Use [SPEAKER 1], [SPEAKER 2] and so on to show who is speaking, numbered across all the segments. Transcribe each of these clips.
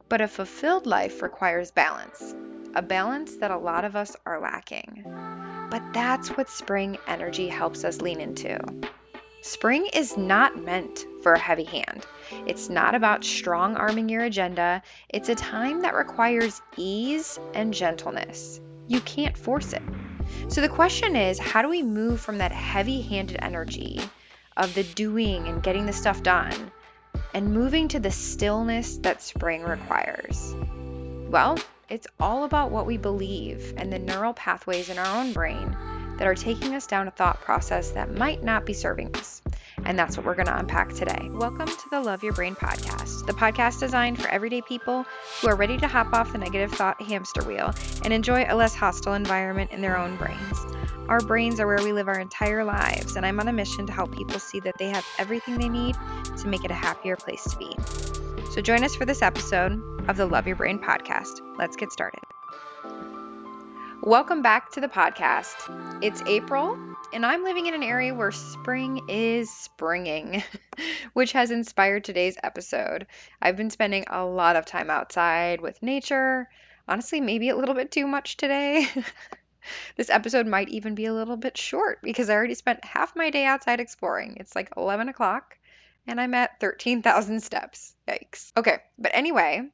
[SPEAKER 1] But a fulfilled life requires balance, a balance that a lot of us are lacking. But that's what spring energy helps us lean into. Spring is not meant for a heavy hand. It's not about strong arming your agenda. It's a time that requires ease and gentleness. You can't force it. So the question is, how do we move from that heavy-handed energy of the doing and getting the stuff done and moving to the stillness that spring requires? Well, it's all about what we believe and the neural pathways in our own brain that are taking us down a thought process that might not be serving us. And that's what we're going to unpack today. Welcome to the Love Your Brain podcast, the podcast designed for everyday people who are ready to hop off the negative thought hamster wheel and enjoy a less hostile environment in their own brains. Our brains are where we live our entire lives, and I'm on a mission to help people see that they have everything they need to make it a happier place to be. So join us for this episode of the Love Your Brain podcast. Let's get started. Welcome back to the podcast. It's April, and I'm living in an area where spring is springing, which has inspired today's episode. I've been spending a lot of time outside with nature. Honestly, maybe a little bit too much today. This episode might even be a little bit short because I already spent half my day outside exploring. It's like 11 o'clock, and I'm at 13,000 steps. Yikes. Okay, but anyway,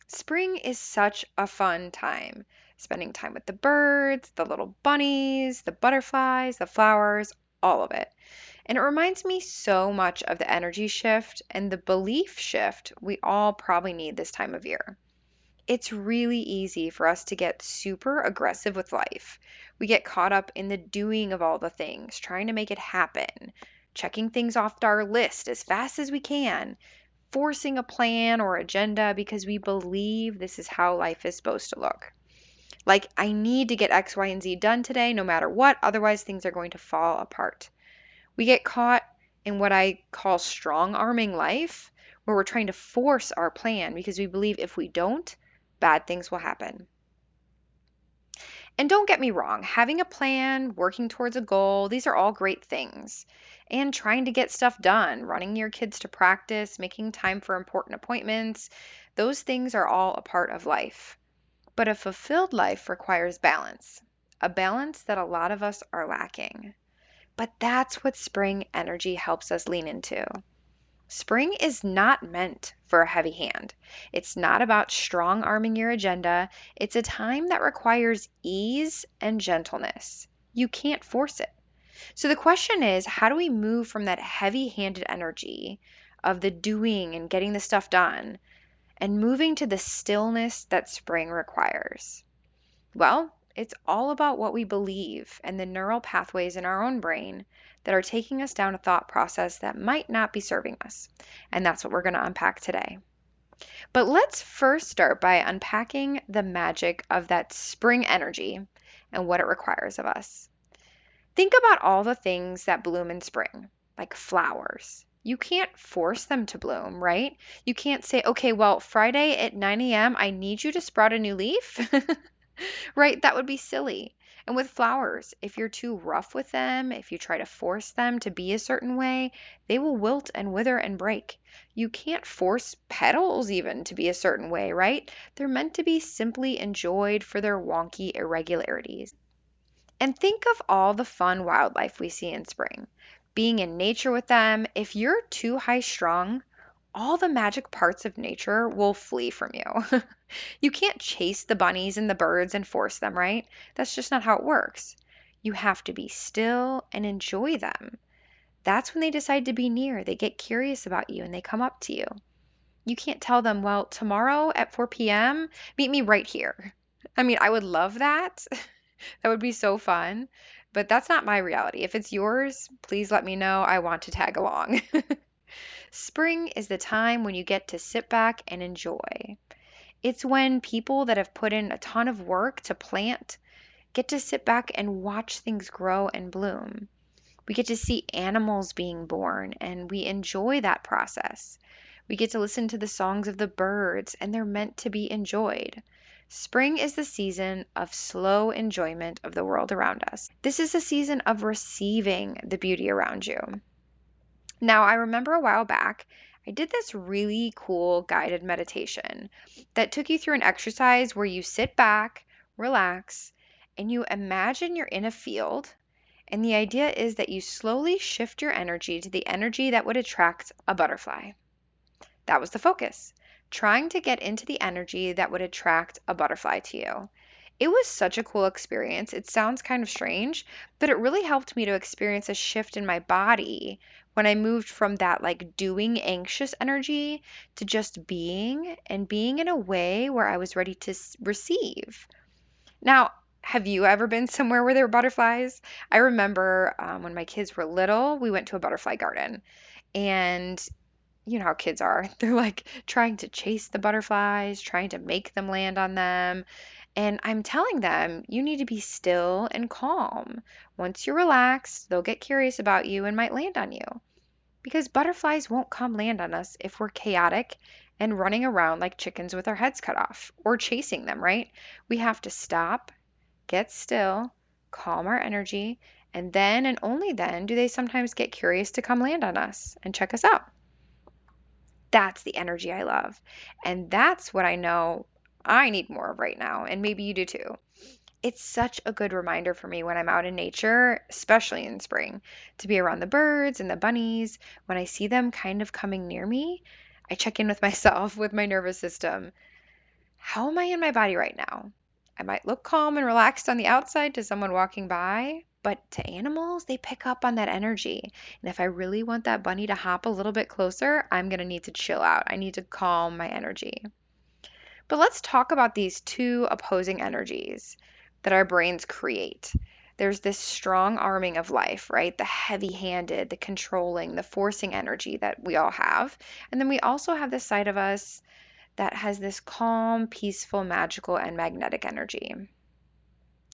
[SPEAKER 1] spring is such a fun time. Spending time with the birds, the little bunnies, the butterflies, the flowers, all of it. And it reminds me so much of the energy shift and the belief shift we all probably need this time of year. It's really easy for us to get super aggressive with life. We get caught up in the doing of all the things, trying to make it happen, checking things off our list as fast as we can, forcing a plan or agenda because we believe this is how life is supposed to look. Like, I need to get X, Y, and Z done today no matter what, otherwise things are going to fall apart. We get caught in what I call strong arming life, where we're trying to force our plan because we believe if we don't, bad things will happen. And don't get me wrong, having a plan, working towards a goal, these are all great things. And trying to get stuff done, running your kids to practice, making time for important appointments, those things are all a part of life. But a fulfilled life requires balance, a balance that a lot of us are lacking. But that's what spring energy helps us lean into. Spring is not meant for a heavy hand. It's not about strong arming your agenda. It's a time that requires ease and gentleness. You can't force it. So the question is, how do we move from that heavy-handed energy of the doing and getting the stuff done and moving to the stillness that spring requires? Well, it's all about what we believe and the neural pathways in our own brain that are taking us down a thought process that might not be serving us. And that's what we're going to unpack today. But let's first start by unpacking the magic of that spring energy and what it requires of us. Think about all the things that bloom in spring, like flowers. You can't force them to bloom, right? You can't say, okay, well, Friday at 9 a.m., I need you to sprout a new leaf. Right? That would be silly. And with flowers, if you're too rough with them, if you try to force them to be a certain way, they will wilt and wither and break. You can't force petals even to be a certain way, right? They're meant to be simply enjoyed for their wonky irregularities. And think of all the fun wildlife we see in spring. Being in nature with them, if you're too high strung, all the magic parts of nature will flee from you. You can't chase the bunnies and the birds and force them, right? That's just not how it works. You have to be still and enjoy them. That's when they decide to be near. They get curious about you and they come up to you. You can't tell them, well, tomorrow at 4 p.m., meet me right here. I mean, I would love that. That would be so fun. But that's not my reality. If it's yours, please let me know. I want to tag along. Spring is the time when you get to sit back and enjoy. It's when people that have put in a ton of work to plant get to sit back and watch things grow and bloom. We get to see animals being born, and we enjoy that process. We get to listen to the songs of the birds, and they're meant to be enjoyed. Spring is the season of slow enjoyment of the world around us. This is a season of receiving the beauty around you. Now, I remember a while back, I did this really cool guided meditation that took you through an exercise where you sit back, relax, and you imagine you're in a field. And the idea is that you slowly shift your energy to the energy that would attract a butterfly. That was the focus, trying to get into the energy that would attract a butterfly to you. It was such a cool experience. It sounds kind of strange, but it really helped me to experience a shift in my body when I moved from that like doing anxious energy to just being and being in a way where I was ready to receive. Now, have you ever been somewhere where there were butterflies? I remember when my kids were little, we went to a butterfly garden. And you know how kids are. They're like trying to chase the butterflies, trying to make them land on them. And I'm telling them, you need to be still and calm. Once you're relaxed, they'll get curious about you and might land on you. Because butterflies won't come land on us if we're chaotic and running around like chickens with our heads cut off or chasing them, right? We have to stop, get still, calm our energy, and then and only then do they sometimes get curious to come land on us and check us out. That's the energy I love. And that's what I know I need more of right now. And maybe you do too. It's such a good reminder for me when I'm out in nature, especially in spring, to be around the birds and the bunnies. When I see them kind of coming near me, I check in with myself, with my nervous system. How am I in my body right now? I might look calm and relaxed on the outside to someone walking by, but to animals, they pick up on that energy. And if I really want that bunny to hop a little bit closer, I'm going to need to chill out. I need to calm my energy. But let's talk about these two opposing energies that our brains create. There's this strong arming of life, right? The heavy handed, the controlling, the forcing energy that we all have. And then we also have this side of us that has this calm, peaceful, magical, and magnetic energy.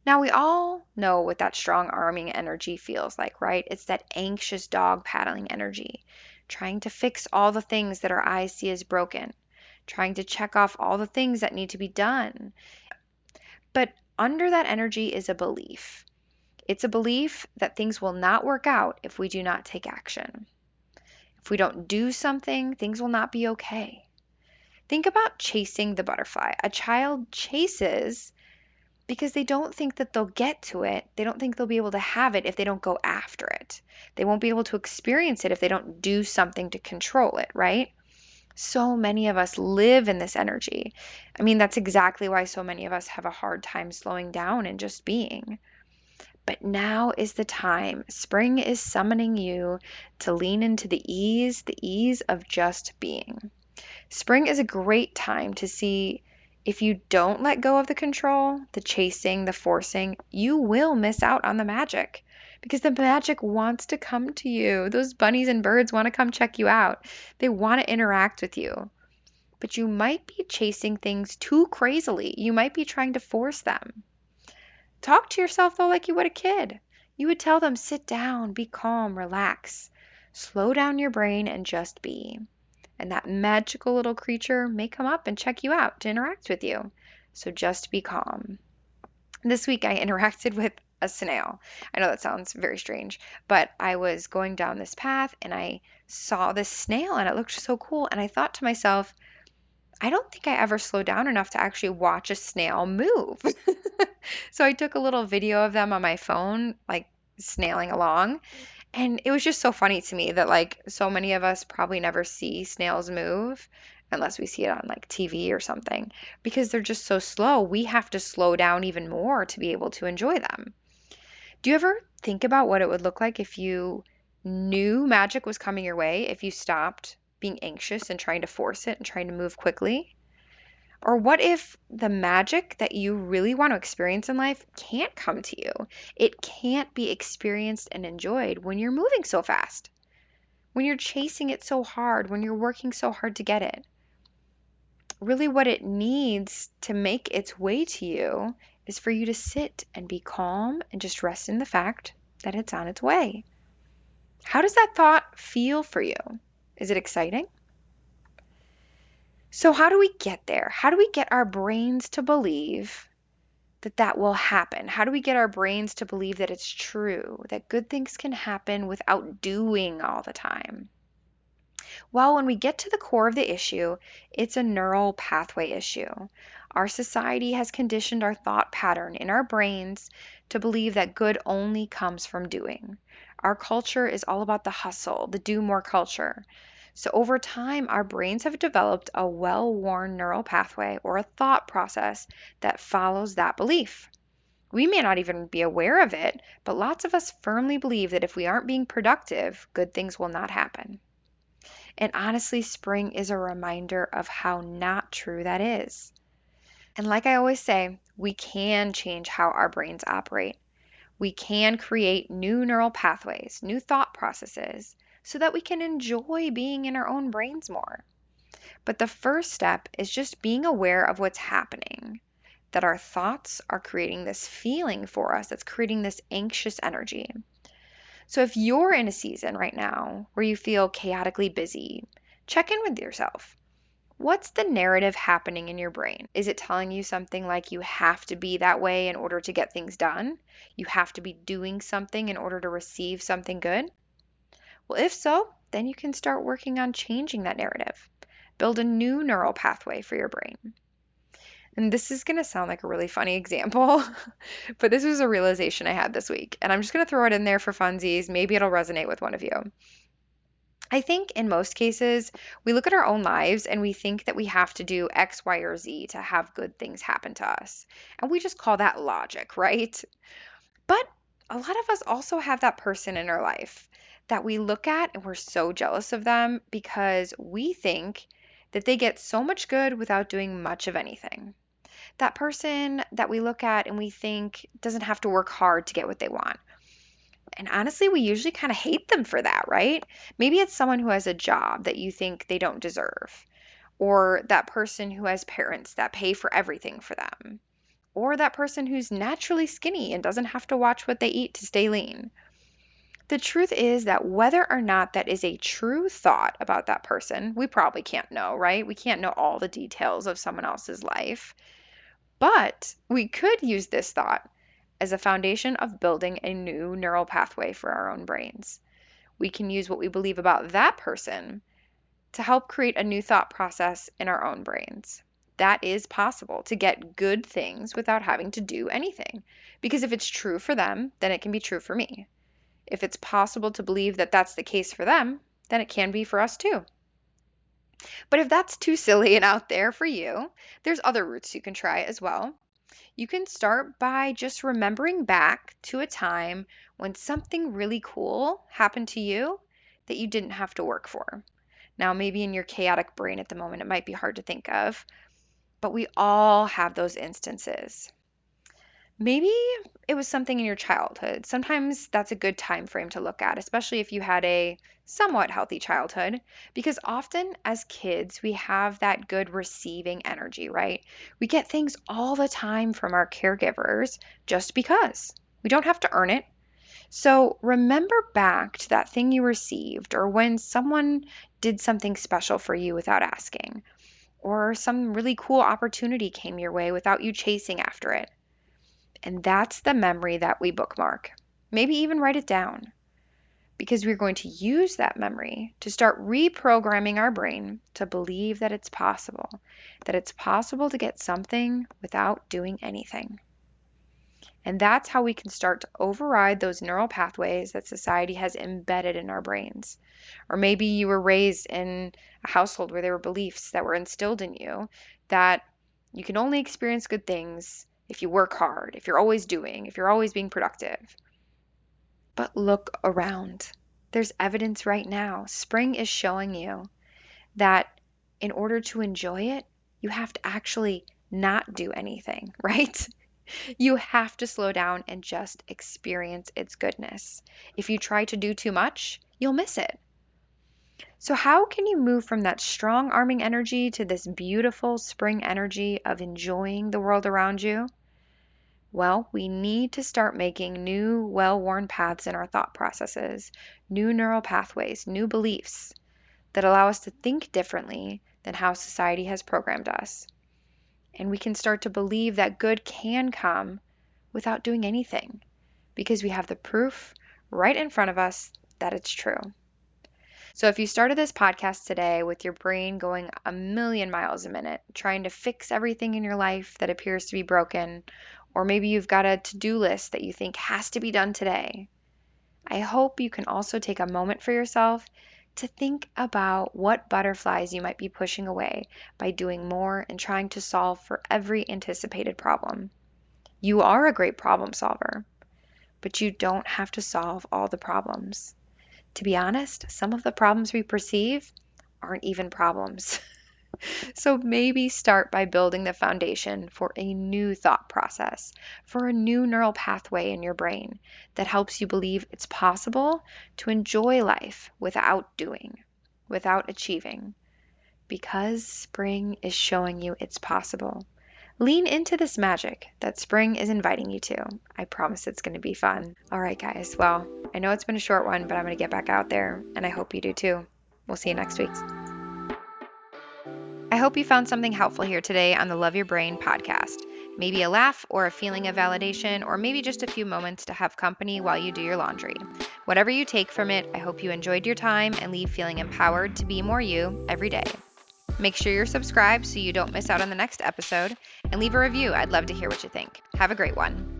[SPEAKER 1] Now, we all know what that strong arming energy feels like, right? It's that anxious dog paddling energy, trying to fix all the things that our eyes see as broken, trying to check off all the things that need to be done. But under that energy is a belief. It's a belief that things will not work out if we do not take action. If we don't do something, things will not be okay. Think about chasing the butterfly. A child chases because they don't think that they'll get to it. They don't think they'll be able to have it if they don't go after it. They won't be able to experience it if they don't do something to control it, right? So many of us live in this energy. I mean, that's exactly why so many of us have a hard time slowing down and just being. But now is the time. Spring is summoning you to lean into the ease of just being. Spring is a great time to see if you don't let go of the control, the chasing, the forcing, you will miss out on the magic because the magic wants to come to you. Those bunnies and birds want to come check you out. They want to interact with you. But you might be chasing things too crazily. You might be trying to force them. Talk to yourself though like you would a kid. You would tell them, sit down, be calm, relax, slow down your brain and just be. And that magical little creature may come up and check you out to interact with you. So just be calm. This week I interacted with a snail. I know that sounds very strange, but I was going down this path and I saw this snail and it looked so cool. And I thought to myself, I don't think I ever slowed down enough to actually watch a snail move. So I took a little video of them on my phone, like snailing along. And it was just so funny to me that like so many of us probably never see snails move unless we see it on like TV or something because they're just so slow. We have to slow down even more to be able to enjoy them. Do you ever think about what it would look like if you knew magic was coming your way, if you stopped being anxious and trying to force it and trying to move quickly? Or what if the magic that you really want to experience in life can't come to you? It can't be experienced and enjoyed when you're moving so fast, when you're chasing it so hard, when you're working so hard to get it. Really, what it needs to make its way to you is for you to sit and be calm and just rest in the fact that it's on its way. How does that thought feel for you? Is it exciting? So how do we get there? How do we get our brains to believe that that will happen? How do we get our brains to believe that it's true, that good things can happen without doing all the time? Well, when we get to the core of the issue, it's a neural pathway issue. Our society has conditioned our thought pattern in our brains to believe that good only comes from doing. Our culture is all about the hustle, the do more culture. So, over time, our brains have developed a well worn neural pathway or a thought process that follows that belief. We may not even be aware of it, but lots of us firmly believe that if we aren't being productive, good things will not happen. And honestly, spring is a reminder of how not true that is. And like I always say, we can change how our brains operate. We can create new neural pathways, new thought processes, so that we can enjoy being in our own brains more. But the first step is just being aware of what's happening, that our thoughts are creating this feeling for us that's creating this anxious energy. So if you're in a season right now where you feel chaotically busy, check in with yourself. What's the narrative happening in your brain? Is it telling you something like you have to be that way in order to get things done? You have to be doing something in order to receive something good? Well, if so, then you can start working on changing that narrative. Build a new neural pathway for your brain. And this is going to sound like a really funny example, but this was a realization I had this week. And I'm just going to throw it in there for funsies. Maybe it'll resonate with one of you. I think in most cases, we look at our own lives and we think that we have to do X, Y, or Z to have good things happen to us. And we just call that logic, right? But a lot of us also have that person in our life that we look at and we're so jealous of them because we think that they get so much good without doing much of anything. That person that we look at and we think doesn't have to work hard to get what they want. And honestly, we usually kind of hate them for that, right? Maybe it's someone who has a job that you think they don't deserve, or that person who has parents that pay for everything for them, or that person who's naturally skinny and doesn't have to watch what they eat to stay lean. The truth is that whether or not that is a true thought about that person, we probably can't know, right? We can't know all the details of someone else's life. But we could use this thought as a foundation of building a new neural pathway for our own brains. We can use what we believe about that person to help create a new thought process in our own brains. That is possible to get good things without having to do anything. Because if it's true for them, then it can be true for me. If it's possible to believe that that's the case for them, then it can be for us too. But if that's too silly and out there for you, there's other routes you can try as well. You can start by just remembering back to a time when something really cool happened to you that you didn't have to work for. Now, maybe in your chaotic brain at the moment, it might be hard to think of, but we all have those instances. Maybe it was something in your childhood. Sometimes that's a good time frame to look at, especially if you had a somewhat healthy childhood, because often as kids, we have that good receiving energy, right? We get things all the time from our caregivers just because. We don't have to earn it. So remember back to that thing you received, or when someone did something special for you without asking, or some really cool opportunity came your way without you chasing after it. And that's the memory that we bookmark. Maybe even write it down, because we're going to use that memory to start reprogramming our brain to believe that it's possible to get something without doing anything. And that's how we can start to override those neural pathways that society has embedded in our brains. Or maybe you were raised in a household where there were beliefs that were instilled in you that you can only experience good things if you work hard, if you're always doing, if you're always being productive. But look around. There's evidence right now. Spring is showing you that in order to enjoy it, you have to actually not do anything, right? You have to slow down and just experience its goodness. If you try to do too much, you'll miss it. So, how can you move from that strong arming energy to this beautiful spring energy of enjoying the world around you? Well, we need to start making new, well worn paths in our thought processes, new neural pathways, new beliefs that allow us to think differently than how society has programmed us. And we can start to believe that good can come without doing anything because we have the proof right in front of us that it's true. So if you started this podcast today with your brain going a million miles a minute, trying to fix everything in your life that appears to be broken, or maybe you've got a to-do list that you think has to be done today, I hope you can also take a moment for yourself to think about what butterflies you might be pushing away by doing more and trying to solve for every anticipated problem. You are a great problem solver, but you don't have to solve all the problems. To be honest, some of the problems we perceive aren't even problems. So maybe start by building the foundation for a new thought process, for a new neural pathway in your brain that helps you believe it's possible to enjoy life without doing, without achieving, because spring is showing you it's possible. Lean into this magic that spring is inviting you to. I promise it's going to be fun. All right, guys. Well, I know it's been a short one, but I'm going to get back out there, and I hope you do too. We'll see you next week. I hope you found something helpful here today on the Love Your Brain podcast. Maybe a laugh or a feeling of validation, or maybe just a few moments to have company while you do your laundry. Whatever you take from it, I hope you enjoyed your time and leave feeling empowered to be more you every day. Make sure you're subscribed so you don't miss out on the next episode, and leave a review. I'd love to hear what you think. Have a great one.